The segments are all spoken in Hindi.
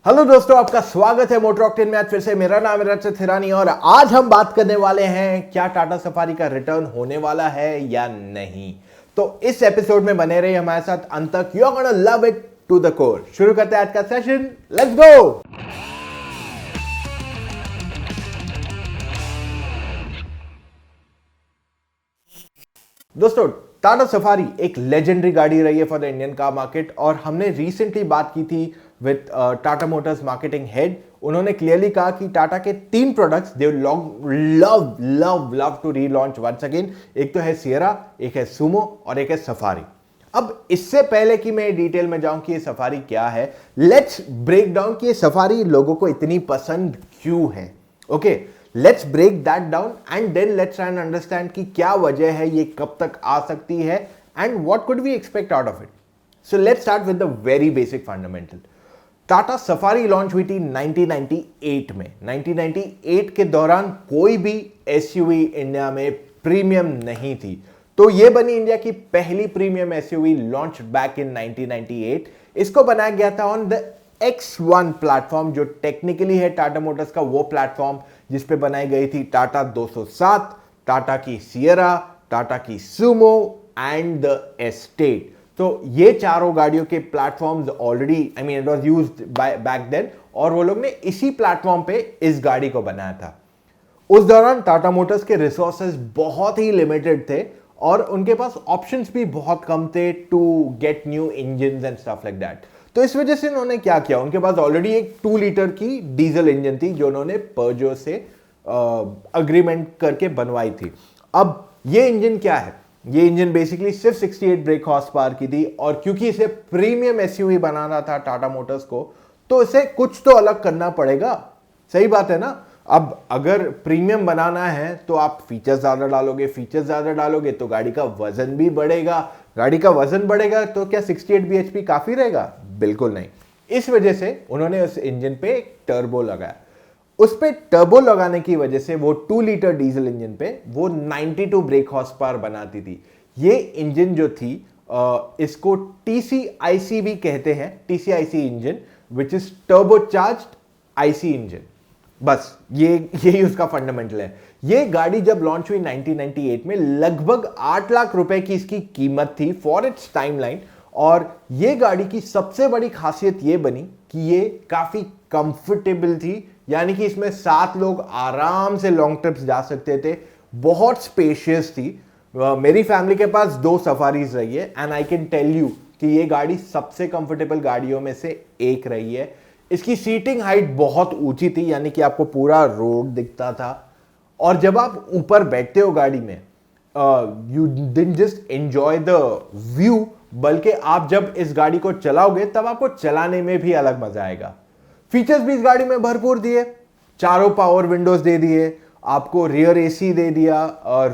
हेलो दोस्तों, आपका स्वागत है मोटर ऑक्टेन में। आज फिर से मेरा नाम है रजत हिरानी और आज हम बात करने वाले हैं क्या टाटा सफारी का रिटर्न होने वाला है या नहीं। तो इस एपिसोड में बने रहिए हमारे साथ अंत तक। You are gonna love it to the core. शुरू करते हैं आज का सेशन, लेट्स गो। दोस्तों, टाटा सफारी एक लेजेंडरी गाड़ी रही है for the Indian car market और हमने रिसेंटली बात की थी with Tata Motors marketing head. उन्होंने क्लियरली कहा कि टाटा के 3 products they love love love to relaunch once again. एक तो है सियरा, एक है सुमो और एक है सफारी। अब इससे पहले कि मैं डिटेल में जाऊं कि ये सफारी क्या है, लेट्स ब्रेक डाउन कि ये सफारी लोगों को इतनी पसंद क्यों है। Okay, let's break that down and then let's try and understand कि क्या वजह है, ये कब तक आ सकती है and what could we expect out of it. So let's start with the very basic fundamental. Tata Safari launch हुई थी 1998 में। 1998 के दौरान कोई भी एसयूवी इंडिया में प्रीमियम नहीं थी, तो ये बनी इंडिया की पहली premium SUV launch back in 1998। इसको बनाया गया था ऑन द X1 प्लेटफॉर्म, जो टेक्निकली है टाटा मोटर्स का वो प्लेटफॉर्म जिस पे बनाई गई थी टाटा 207, टाटा की सियरा, टाटा की सुमो एंड द एस्टेट। तो ये चारों गाड़ियों के platforms already it was used back then और वो लोग ने इसी प्लेटफॉर्म पे इस गाड़ी को बनाया था। उस दौरान टाटा मोटर्स के रिसोर्सेज बहुत ही लिमिटेड थे और उनके पास ऑप्शंस भी बहुत कम थे to get new engines and stuff like that. तो इस वजह से उन्होंने क्या किया, उनके पास ऑलरेडी एक 2 लीटर की डीजल इंजन थी जो उन्होंने पर्जो से अग्रीमेंट करके बनवाई थी। अब ये इंजन क्या है, ये इंजन बेसिकली सिर्फ 68 ब्रेक हॉर्स पावर की थी और क्योंकि इसे प्रीमियम एसयूवी बनाना था टाटा मोटर्स को, तो इसे कुछ तो अलग करना पड़ेगा। सही बात है ना। अब अगर प्रीमियम बनाना है तो आप फीचर्स ज्यादा डालोगे तो गाड़ी का वजन भी बढ़ेगा। गाड़ी का वजन बढ़ेगा तो क्या 68 bhp काफी रहेगा? बिल्कुल नहीं। इस वजह से उन्होंने उस इंजन पे एक टर्बो लगाया। उस पे टर्बो लगाने की वजह से वो 2 लीटर डीजल इंजन पे वो 92 ब्रेक हॉर्स पावर बनाती थी। ये इंजन जो थी इसको TCIC भी कहते हैं, TCIC engine which is turbo charged IC engine. बस यही उसका फंडामेंटल है। ये गाड़ी जब लॉन्च हुई 1998 में लगभग 8 लाख रुपए की इसकी कीमत थी फॉर इट्स टाइमलाइन। और ये गाड़ी की सबसे बड़ी खासियत ये बनी कि ये काफी कंफर्टेबल थी, यानी कि इसमें 7 लोग आराम से लॉन्ग ट्रिप्स जा सकते थे। बहुत स्पेशियस थी। मेरी फैमिली के पास 2 सफारीज रही है and I can tell you कि ये गाड़ी सबसे कंफर्टेबल गाड़ियों में से एक रही है। इसकी सीटिंग हाइट बहुत ऊंची थी, यानी कि आपको पूरा रोड दिखता था और जब आप ऊपर बैठते हो गाड़ी में you didn't just enjoy the view, बल्कि आप जब इस गाड़ी को चलाओगे तब आपको चलाने में भी अलग मजा आएगा। फीचर्स भी इस गाड़ी में भरपूर दिए। चारों पावर विंडोज दे दिए, आपको रियर एसी दे दिया,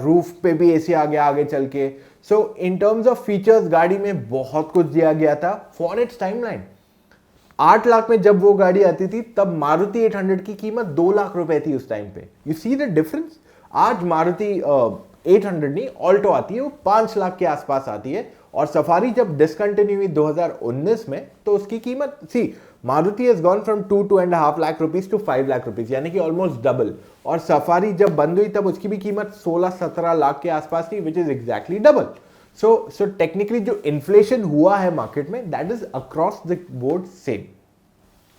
रूफ पे भी एसी आ गया आगे चल के। सो इन टर्म्स ऑफ फीचर्स गाड़ी में बहुत कुछ दिया गया था फॉर इट्स टाइमलाइन। 8 लाख में जब वो गाड़ी आती थी तब मारुति 800 की कीमत 2 लाख रुपए थी उस टाइम पे। You see the difference. आज मारुति 800 नहीं, ऑल्टो आती है, वो 5 लाख के आसपास आती है। और सफारी जब डिसकंटिन्यू हुई 2019 में तो उसकी कीमत Maruti has gone from 2.5 lakh rupees to 5 lakh rupees, यानी कि ऑलमोस्ट डबल। और सफारी जब बंद हुई तब उसकी भी कीमत 16-17 लाख के आसपास थी, which is exactly double. So technically जो इन्फ्लेशन हुआ है मार्केट में, that is across the board same.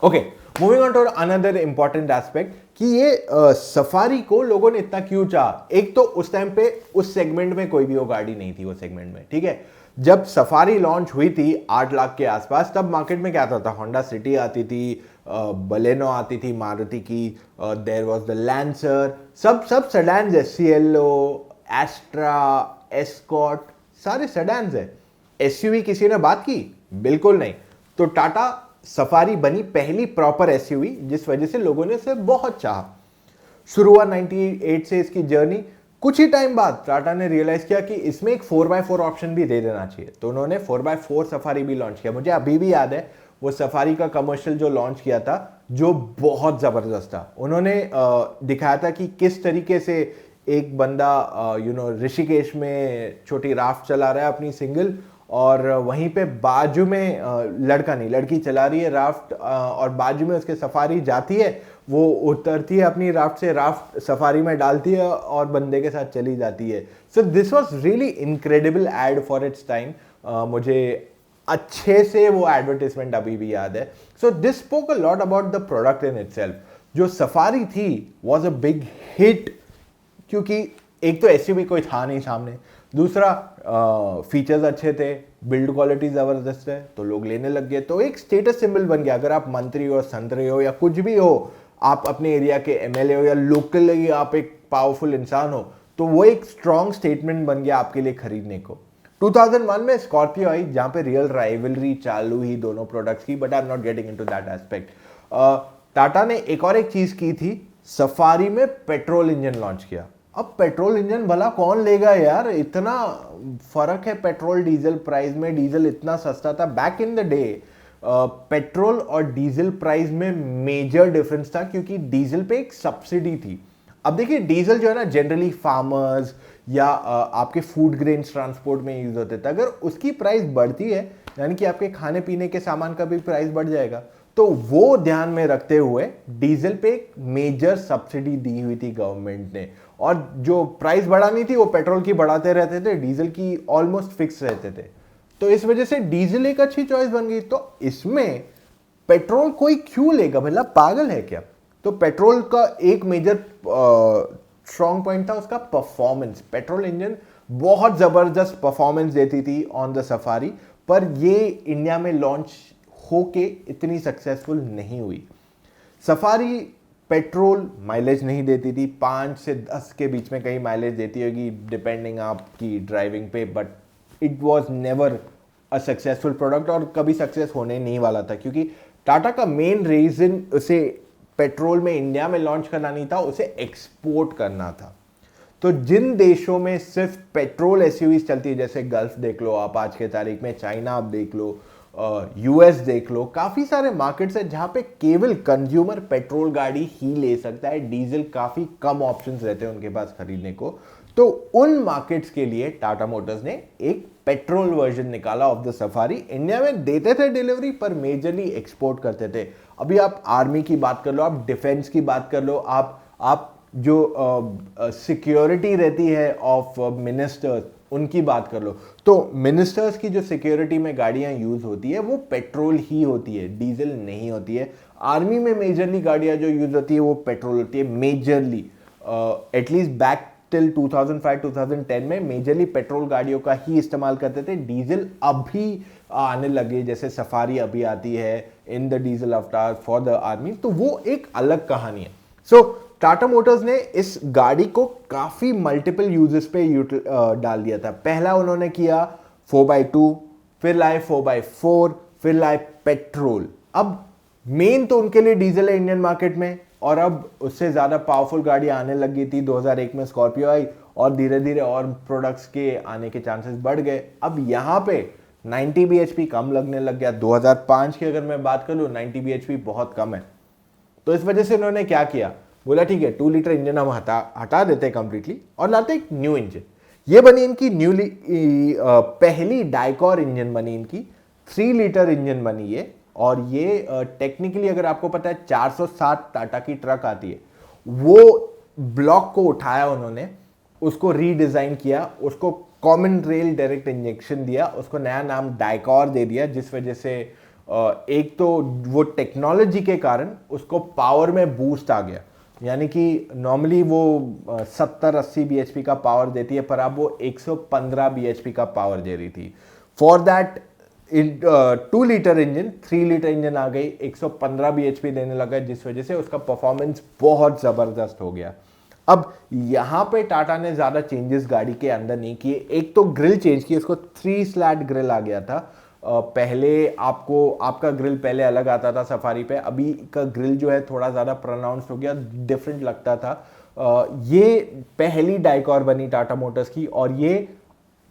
Okay, moving on to another important aspect कि ये सफारी को लोगों ने इतना क्यों चाहा। एक तो उस टाइम पे उस सेगमेंट में कोई भी वो गाड़ी नहीं थी, वो सेगमेंट में, ठीक है। जब सफारी लॉन्च हुई थी 8 लाख के आसपास, तब मार्केट में क्या आता था, होंडा सिटी आती थी, बलेनो आती थी मारुति की, देयर वाज द लैंसर, सब सेडान्स है, सिएलो, एस्ट्रा, एस्कॉर्ट, सारे सेडान्स है। एसयूवी किसी ने बात की? बिल्कुल नहीं। तो टाटा सफारी बनी पहली प्रॉपर एसयूवी, जिस वजह से लोगों ने इसे बहुत चाहा। शुरू हुआ 98 से इसकी जर्नी। कुछ ही टाइम बाद टाटा ने रियलाइज किया कि इसमें एक 4x4 ऑप्शन भी दे देना चाहिए, तो उन्होंने 4x4 सफारी भी लॉन्च किया। मुझे अभी भी याद है वो सफारी का कमर्शियल जो लॉन्च किया था, जो बहुत जबरदस्त था। उन्होंने दिखाया था कि किस तरीके से एक बंदा ऋषिकेश में छोटी राफ्ट चला रहा है अपनी सिंगल, और वहीं पे बाजू में लड़का नहीं लड़की चला रही है राफ्ट, और बाजू में उसके सफारी जाती है, वो उतरती है अपनी राफ्ट से, राफ्ट सफारी में डालती है और बंदे के साथ चली जाती है. So this was really incredible ad for its time. मुझे अच्छे से वो एडवर्टाइजमेंट अभी भी याद है. So this spoke a lot about the product in itself. जो सफारी थी वॉज अ बिग हिट, क्योंकि एक तो एसयूवी कोई था नहीं सामने, दूसरा फीचर्स अच्छे थे, बिल्ड क्वालिटी ज़बरदस्त है, तो लोग लेने लग गए. तो एक स्टेटस सिंबल बन गया. अगर आप मंत्री हो, संतरे हो या कुछ भी हो, आप अपने एरिया के एमएलए हो या लोकली आप एक पावरफुल इंसान हो, तो वो एक स्ट्रॉन्ग स्टेटमेंट बन गया आपके लिए खरीदने को. 2001 में स्कॉर्पियो आई, जहां पे रियल राइवलरी चालू ही दोनों प्रोडक्ट्स की, but I am not getting into that aspect. Tata ने एक और एक चीज की थी, सफारी में पेट्रोल इंजन लॉन्च किया. अब पेट्रोल इंजन भला कौन लेगा यार, इतना फर्क है पेट्रोल डीजल प्राइस में. डीजल इतना सस्ता था back in the day. Petrol और डीजल प्राइस में मेजर डिफरेंस था, क्योंकि डीजल पे एक सब्सिडी थी. अब देखिए डीजल जो है ना, जनरली फार्मर्स या आपके फूड ग्रेन्स ट्रांसपोर्ट में यूज होते थे. अगर उसकी प्राइस बढ़ती है, यानी कि आपके खाने पीने के सामान का भी प्राइस बढ़ जाएगा. तो वो ध्यान में रखते हुए डीजल पे एक मेजर सब्सिडी दी हुई थी गवर्नमेंट ने, और जो प्राइस बढ़ानी थी वो पेट्रोल की बढ़ाते रहते थे, डीजल की ऑलमोस्ट फिक्स रहते थे. तो इस वजह से डीजल एक अच्छी चॉइस बन गई. तो इसमें पेट्रोल कोई क्यों लेगा, मतलब पागल है क्या. तो पेट्रोल का एक मेजर स्ट्रॉन्ग पॉइंट था उसका परफॉर्मेंस. पेट्रोल इंजन बहुत जबरदस्त परफॉर्मेंस देती थी ऑन द सफारी, पर ये इंडिया में लॉन्च होके इतनी सक्सेसफुल नहीं हुई. सफारी पेट्रोल माइलेज नहीं देती थी, 5 से 10 के बीच में कहीं माइलेज देती होगी डिपेंडिंग आपकी ड्राइविंग पे, but it was never a successful product, और कभी सक्सेस होने नहीं वाला था, क्योंकि टाटा का मेन रीजन उसे पेट्रोल में इंडिया में लॉन्च करना नहीं था, उसे एक्सपोर्ट करना था. तो जिन देशों में सिर्फ पेट्रोल एसयूवीज चलती है, जैसे गल्फ देख लो आप आज के तारीख में, चाइना आप देख लो, यूएस देख लो, काफी सारे मार्केट्स है जहां पे केवल कंज्यूमर पेट्रोल गाड़ी ही ले सकता है. डीजल काफी कम ऑप्शंस रहते हैं उनके पास खरीदने को. तो उन मार्केट्स के लिए टाटा मोटर्स ने एक पेट्रोल वर्जन निकाला ऑफ द सफारी. इंडिया में देते थे डिलीवरी, पर मेजरली एक्सपोर्ट करते थे. अभी आप आर्मी की बात कर लो, आप डिफेंस की बात कर लो, आप जो सिक्योरिटी रहती है ऑफ मिनिस्टर्स, उनकी बात कर लो, तो मिनिस्टर्स की जो सिक्योरिटी में गाड़ियां यूज होती है वो पेट्रोल ही होती है, डीजल नहीं होती है. आर्मी में मेजरली गाड़ियां जो यूज होती है वो पेट्रोल होती है मेजरली. एटलीस्ट बैक टिल 2005-2010 में मेजरली पेट्रोल गाड़ियों का ही इस्तेमाल करते थे. डीजल अभी आने लगे, जैसे सफारी अभी आती है इन द डीजल अवतार फॉर द आर्मी, तो वो एक अलग कहानी है. सो टाटा मोटर्स ने इस गाड़ी को काफी मल्टीपल यूजेस पे डाल दिया था. पहला उन्होंने किया 4x2, फिर लाए 4x4, फिर लाए पेट्रोल. अब मेन तो उनके लिए डीजल है इंडियन मार्केट में, और अब उससे ज्यादा पावरफुल गाड़ी आने लग गई थी. 2001 में स्कॉर्पियो आई, और धीरे धीरे और प्रोडक्ट्स के आने के चांसेस बढ़ गए. अब यहाँ पे 90 bhp कम लगने लग गया. 2005 की अगर मैं बात कर लूँ, 90 bhp बहुत कम है. तो इस वजह से उन्होंने क्या किया, बोला ठीक है 2 लीटर इंजन हम हटा देते हैं कंप्लीटली, और लाते एक न्यू इंजन. ये बनी इनकी न्यूली पहली डाइकॉर इंजन बनी इनकी. 3 लीटर इंजन बनी ये, और ये टेक्निकली अगर आपको पता है 407 टाटा की ट्रक आती है, वो ब्लॉक को उठाया उन्होंने, उसको रीडिजाइन किया, उसको कॉमन रेल डायरेक्ट इंजेक्शन दिया, उसको नया नाम डाइकॉर दे दिया, जिस वजह से एक तो वो टेक्नोलॉजी के कारण उसको पावर में बूस्ट आ गया. यानी कि नॉर्मली वो 70-80 bhp का पावर देती है, पर अब वो 115 bhp का पावर दे रही थी. For that 2 litre engine 3 litre engine आ गई, 115 bhp देने लगा, जिस वजह से उसका परफॉर्मेंस बहुत जबरदस्त हो गया. अब यहां पे टाटा ने ज्यादा चेंजेस गाड़ी के अंदर नहीं किए. एक तो ग्रिल चेंज की, उसको 3 स्लैट ग्रिल आ गया था. पहले आपका ग्रिल पहले अलग आता था सफारी पे, अभी का ग्रिल जो है थोड़ा ज्यादा प्रोनाउंस्ड हो गया, डिफरेंट लगता था. ये पहली डाइकॉर बनी टाटा मोटर्स की, और ये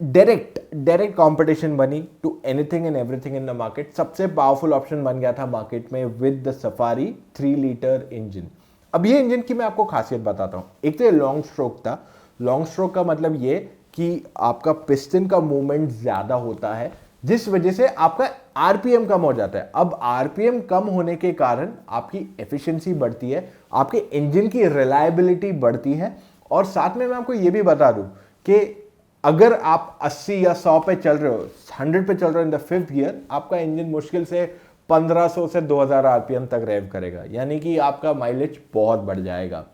डायरेक्ट कंपटीशन बनी to anything and everything in the market. सबसे पावरफुल ऑप्शन बन गया था मार्केट में with the Safari 3 litre engine. अब ये इंजन की मैं आपको खासियत बताता हूं. एक तो ये लॉन्ग स्ट्रोक था. लॉन्ग स्ट्रोक का मतलब ये कि आपका पिस्टन का मूवमेंट ज्यादा होता है, जिस वजह से आपका आरपीएम कम हो जाता है। अब आरपीएम कम होने के कारण आपकी एफिशिएंसी बढ़ती है, आपके इंजन की रिलायबिलिटी बढ़ती है, और साथ में मैं आपको यह भी बता दूं कि अगर आप 80 या 100 पे चल रहे हो, 100 पे चल रहे हो इन द 5th गियर, आपका इंजन मुश्किल से 1500 से 2000 आरपीएम तक रेव करेगा, यानी कि आपका माइलेज बहुत बढ़ जाएगा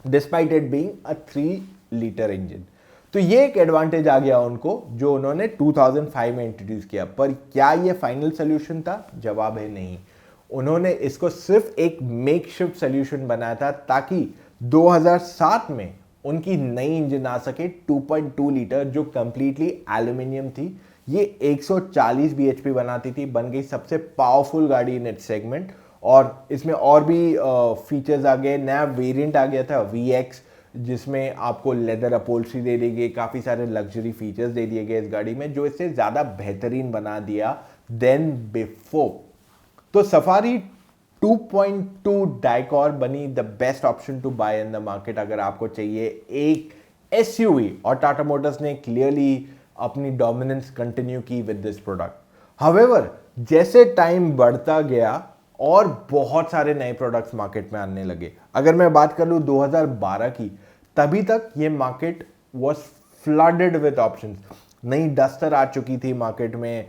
despite it being a 3 litre engine. तो ये एक एडवांटेज आ गया उनको जो उन्होंने 2005 में इंट्रोड्यूस किया। पर क्या ये फाइनल सोल्यूशन था? जवाब है नहीं। उन्होंने इसको सिर्फ एक मेकशिफ्ट सोल्यूशन बनाया था ताकि 2007 में उनकी नई इंजन आ सके 2.2 लीटर जो कंप्लीटली एल्यूमिनियम थी। ये 140 bhp बनाती थी, बन गई सबसे पावरफुल गाड़ी इन इट्स सेगमेंट। और इसमें और भी फीचर्स आ गए, नया वेरिएंट आ गया था VX, जिसमें आपको लेदर अपहोल्स्ट्री दे दी गई, काफ़ी सारे लग्जरी फीचर्स दे दिए गए इस गाड़ी में, जो इसे ज़्यादा बेहतरीन बना दिया देन बिफोर। तो सफारी 2.2 डाइकॉर बनी the best option to buy in the market अगर आपको चाहिए एक एसयूवी, और टाटा मोटर्स ने क्लियरली अपनी डोमिनेंस कंटिन्यू की विद दिस प्रोडक्ट। हाउएवर, जैसे टाइम बढ़ता गया और बहुत सारे नए प्रोडक्ट्स मार्केट में आने लगे। अगर मैं बात कर लूं 2012 की, तभी तक ये market was flooded with options. नई डस्टर आ चुकी थी मार्केट में,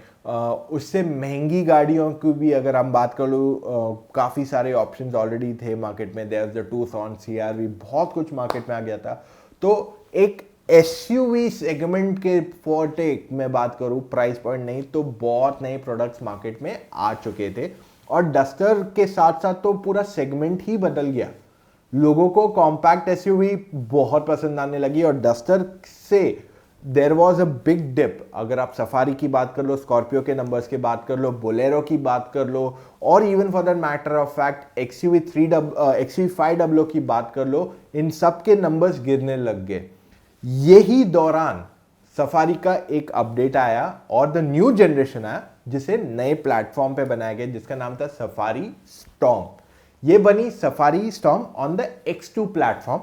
उससे महंगी गाड़ियों की भी अगर हम बात कर लूं, काफ़ी सारे ऑप्शंस ऑलरेडी थे मार्केट में। There is the Tucson, CR-V, बहुत कुछ मार्केट में आ गया था। तो एक एसयूवी सेगमेंट के फॉर मैं बात करूं, प्राइस पॉइंट नहीं, तो बहुत नए प्रोडक्ट्स मार्केट में आ चुके थे। और डस्टर के साथ साथ तो पूरा सेगमेंट ही बदल गया। लोगों को कॉम्पैक्ट एसयूवी बहुत पसंद आने लगी और डस्टर से there was a big dip. अगर आप सफारी की बात कर लो, स्कॉर्पियो के नंबर्स की बात कर लो, बोलेरो की बात कर लो, और even for that matter of fact XUV500 की बात कर लो, इन सब के नंबर्स गिरने लग गए। यही दौरान सफारी का एक अपडेट आया और द न्यू जनरेशन आया, जिसे नए प्लेटफॉर्म पे बनाया गया, जिसका नाम था सफारी स्टॉर्म। ये बनी safari storm on the X2 platform.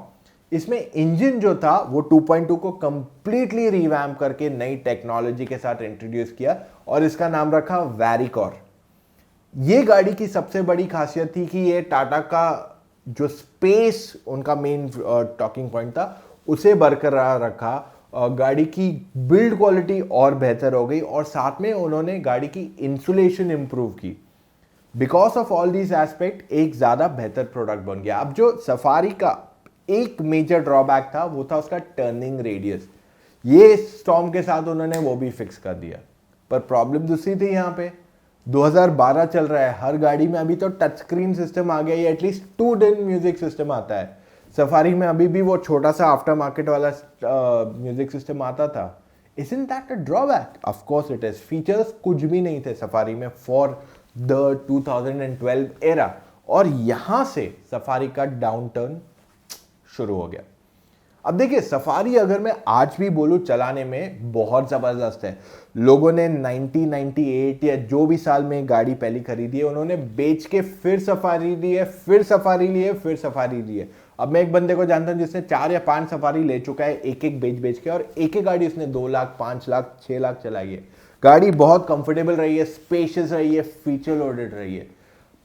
इसमें इंजन जो था वो 2.2 को कंप्लीटली रिवैम्प करके नई टेक्नोलॉजी के साथ इंट्रोड्यूस किया और इसका नाम रखा वैरिकोर। ये गाड़ी की सबसे बड़ी खासियत थी कि ये टाटा का जो स्पेस उनका मेन टॉकिंग पॉइंट था उसे बरकरार रखा। गाड़ी की बिल्ड क्वालिटी और बेहतर हो गई और साथ में उन्होंने गाड़ी की इंसुलेशन इंप्रूव की। Because of all these aspect एक ज्यादा बेहतर प्रोडक्ट बन गया। अब जो सफारी का एक मेजर ड्रॉबैक था वो था उसका टर्निंग रेडियस। ये स्टॉर्म के साथ उन्होंने वो भी फिक्स कर दिया, पर प्रॉब्लम दूसरी थी। यहाँ पे 2012 चल रहा है, हर गाड़ी में अभी तो टच स्क्रीन सिस्टम आ गया, एटलीस्ट 2 दिन म्यूजिक सिस्टम आता है। सफारी में अभी भी वो छोटा सा आफ्टर मार्केट वाला म्यूजिक सिस्टम आता था। Isn't that a drawback? Of course it is. Features कुछ भी नहीं थे सफारी में फॉर द 2012 एरा, और यहां से सफारी का डाउन टर्न शुरू हो गया। अब देखिए, सफारी अगर मैं आज भी बोलूं चलाने में बहुत जबरदस्त है। लोगों ने 1998 या जो भी साल में गाड़ी पहली खरीदी है, उन्होंने बेच के फिर सफारी ली है, फिर सफारी ली है, फिर सफारी ली है। अब मैं एक बंदे को जानता हूं जिसने 4 या 5 सफारी ले चुका है, एक एक बेच के, और एक एक गाड़ी उसने 2 लाख, 5 लाख, 6 लाख चलाई है। गाड़ी बहुत कंफर्टेबल रही है, स्पेशियस रही है, फीचर लोडेड रही है।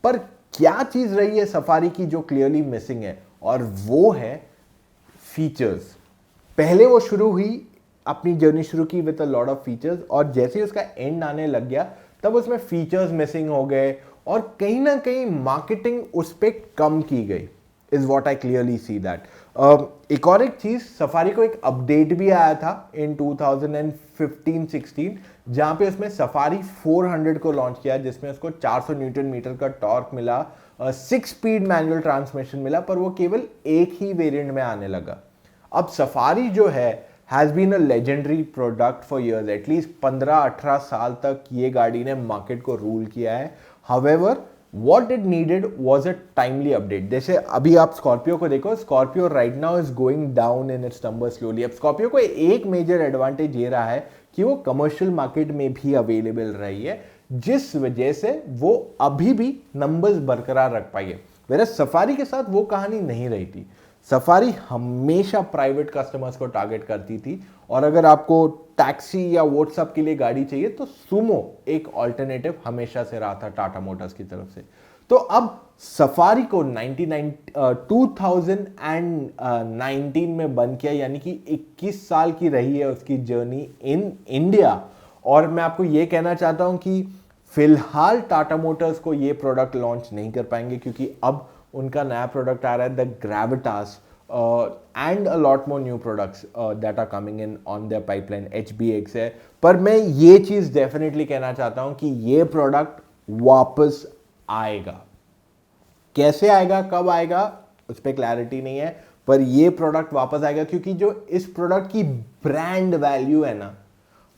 पर क्या चीज रही है सफारी की जो क्लियरली मिसिंग है, और वो है फीचर्स। पहले वो शुरू हुई, अपनी जर्नी शुरू की with a lot of features, और जैसे ही उसका एंड आने लग गया तब उसमें फीचर्स मिसिंग हो गए और कहीं ना कहीं मार्केटिंग उस पर कम की गई। Is what I clearly see that. एक और एक चीज, सफारी को एक अपडेट भी आया था इन 2015-16, जहां पे उसमें सफारी 400 को लॉन्च किया, जिसमें उसको 400 न्यूटन मीटर का टॉर्क मिला, 6 स्पीड मैनुअल ट्रांसमिशन मिला, पर वो केवल एक ही वेरिएंट में आने लगा। अब सफारी जो है has been a legendary product for years, at least 15-18 साल तक ये गाड़ी ने मार्केट को रूल किया है। However what it needed was a timely update. जैसे अभी आप स्कॉर्पियो को देखो, Scorpio right now is going down in its number slowly. अब स्कॉर्पियो को एक मेजर एडवांटेज ये रहा है कि वो कमर्शियल मार्केट में भी अवेलेबल रही है, जिस वजह से वो अभी भी नंबर्स बरकरार रख पाई है। वेयर सफारी के साथ वो कहानी नहीं रही थी। सफारी हमेशा प्राइवेट कस्टमर्स को टारगेट करती थी, और अगर आपको टैक्सी या व्हाट्सएप के लिए गाड़ी चाहिए तो सुमो एक ऑल्टरनेटिव हमेशा से रहा था टाटा मोटर्स की तरफ से। तो अब सफारी को 2019 में बंद किया, यानी कि 21 साल की रही है उसकी जर्नी इन इंडिया। और मैं आपको ये कहना चाहता हूं कि फिलहाल टाटा मोटर्स को ये प्रोडक्ट लॉन्च नहीं कर पाएंगे, क्योंकि अब उनका नया प्रोडक्ट आ रहा है the Gravitas, and a lot more new products that are coming in on their pipeline. HBX है, पर मैं ये चीज डेफिनेटली कहना चाहता हूं कि ये प्रोडक्ट वापस आएगा। कैसे आएगा, कब आएगा, उस पर क्लैरिटी नहीं है, पर ये प्रोडक्ट वापस आएगा, क्योंकि जो इस प्रोडक्ट की ब्रांड वैल्यू है ना,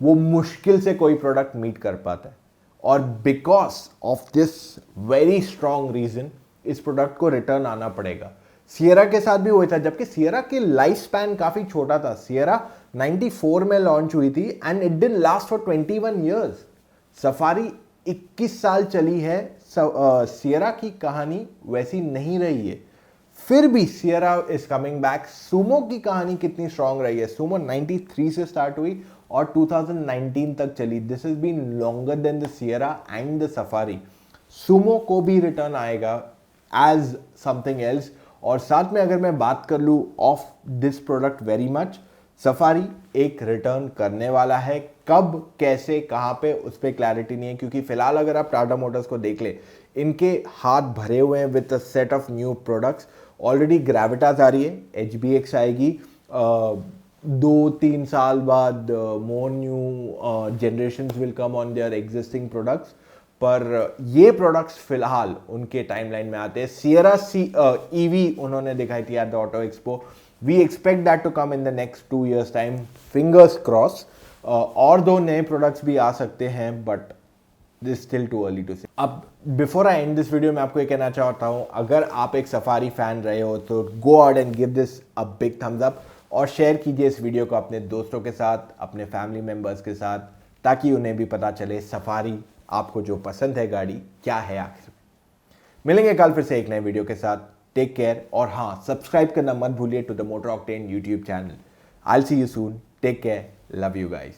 वो मुश्किल से कोई प्रोडक्ट मीट कर पाता है। और because of this very strong reason इस प्रोडक्ट को रिटर्न आना पड़ेगा। सियरा के साथ भी वही था, जबकि सियरा की लाइफ स्पैन काफी छोटा था। सियरा 94 में लॉन्च हुई थी and it didn't last for 21 years. Safari 21 साल चली है। सियरा की कहानी वैसी नहीं रही है, फिर भी Sierra is coming back. Sumo की कहानी कितनी स्ट्रांग रही है। सुमो 93 से स्टार्ट हुई और 2019 तक चली। This is been longer than the Sierra and the Safari. Sumo को भी रिटर्न आएगा एज समथिंग एल्स। और साथ में अगर मैं बात कर लूँ of this product very much, safari एक रिटर्न करने वाला है। कब, कैसे, कहाँ पे, उस पर क्लैरिटी नहीं है, क्योंकि फिलहाल अगर आप टाटा मोटर्स को देख ले, इनके हाथ भरे हुए हैं with a set of new products. Already gravitas आ रही है, HBX आएगी, 2-3 साल बाद more new generations will come on there existing products. पर ये प्रोडक्ट्स फिलहाल उनके टाइमलाइन में आते हैं। सियरा EV उन्होंने दिखाई थी at the auto expo. We expect that to come in the next 2 years time, fingers cross. और 2 नए प्रोडक्ट्स भी आ सकते हैं, but this still too early to say. अब before I end this video मैं आपको ये कहना चाहता हूँ, अगर आप एक सफारी फैन रहे हो तो go out and give this a big thumbs up, और शेयर कीजिए इस वीडियो को अपने दोस्तों के साथ, अपने फैमिली मेम्बर्स के साथ, ताकि उन्हें भी पता चले सफारी आपको जो पसंद है गाड़ी क्या है आखिर। मिलेंगे कल फिर से एक नए वीडियो के साथ। टेक केयर, और हाँ, सब्सक्राइब करना मत भूलिए to the Motor Octane YouTube channel. I will see you soon. Take care, love you guys.